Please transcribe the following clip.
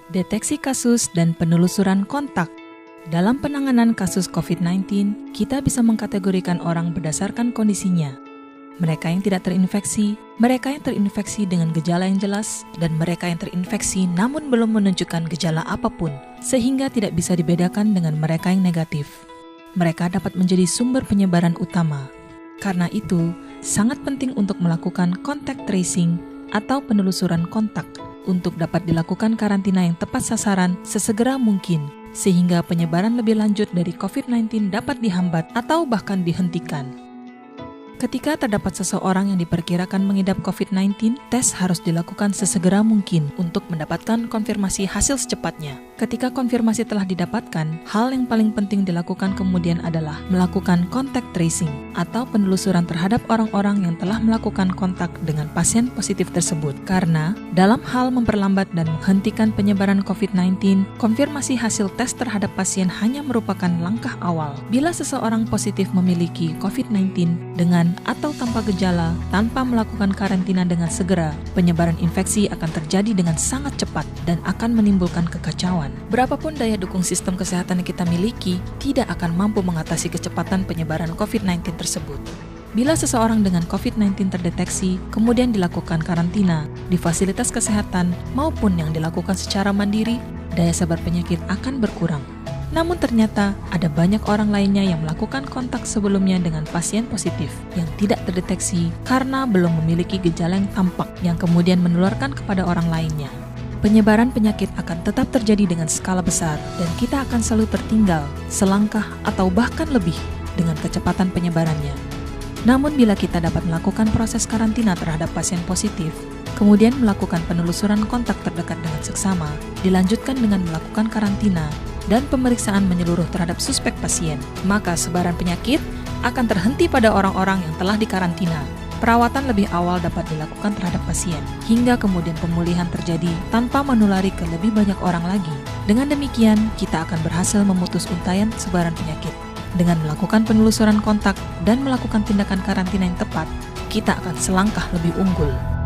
Deteksi kasus dan penelusuran kontak. Dalam penanganan kasus COVID-19, kita bisa mengkategorikan orang berdasarkan kondisinya. Mereka yang tidak terinfeksi, mereka yang terinfeksi dengan gejala yang jelas, dan mereka yang terinfeksi namun belum menunjukkan gejala apapun, sehingga tidak bisa dibedakan dengan mereka yang negatif. Mereka dapat menjadi sumber penyebaran utama. Karena itu, sangat penting untuk melakukan contact tracing atau penelusuran kontak untuk dapat dilakukan karantina yang tepat sasaran sesegera mungkin, sehingga penyebaran lebih lanjut dari COVID-19 dapat dihambat atau bahkan dihentikan. Ketika terdapat seseorang yang diperkirakan mengidap COVID-19, tes harus dilakukan sesegera mungkin untuk mendapatkan konfirmasi hasil secepatnya. Ketika konfirmasi telah didapatkan, hal yang paling penting dilakukan kemudian adalah melakukan contact tracing atau penelusuran terhadap orang-orang yang telah melakukan kontak dengan pasien positif tersebut. Karena dalam hal memperlambat dan menghentikan penyebaran COVID-19, konfirmasi hasil tes terhadap pasien hanya merupakan langkah awal. Bila seseorang positif memiliki COVID-19 dengan atau tanpa gejala, tanpa melakukan karantina dengan segera, penyebaran infeksi akan terjadi dengan sangat cepat dan akan menimbulkan kekacauan. Berapapun daya dukung sistem kesehatan yang kita miliki, tidak akan mampu mengatasi kecepatan penyebaran COVID-19 tersebut. Bila seseorang dengan COVID-19 terdeteksi, kemudian dilakukan karantina di fasilitas kesehatan maupun yang dilakukan secara mandiri, daya sabar penyakit akan berkurang. Namun ternyata ada banyak orang lainnya yang melakukan kontak sebelumnya dengan pasien positif yang tidak terdeteksi karena belum memiliki gejala yang tampak yang kemudian menularkan kepada orang lainnya. Penyebaran penyakit akan tetap terjadi dengan skala besar dan kita akan selalu tertinggal selangkah atau bahkan lebih dengan kecepatan penyebarannya. Namun bila kita dapat melakukan proses karantina terhadap pasien positif, kemudian melakukan penelusuran kontak terdekat dengan seksama, dilanjutkan dengan melakukan karantina, dan pemeriksaan menyeluruh terhadap suspek pasien, maka sebaran penyakit akan terhenti pada orang-orang yang telah dikarantina. Perawatan lebih awal dapat dilakukan terhadap pasien, hingga kemudian pemulihan terjadi tanpa menulari ke lebih banyak orang lagi. Dengan demikian, kita akan berhasil memutus untaian sebaran penyakit. Dengan melakukan penelusuran kontak dan melakukan tindakan karantina yang tepat, kita akan selangkah lebih unggul.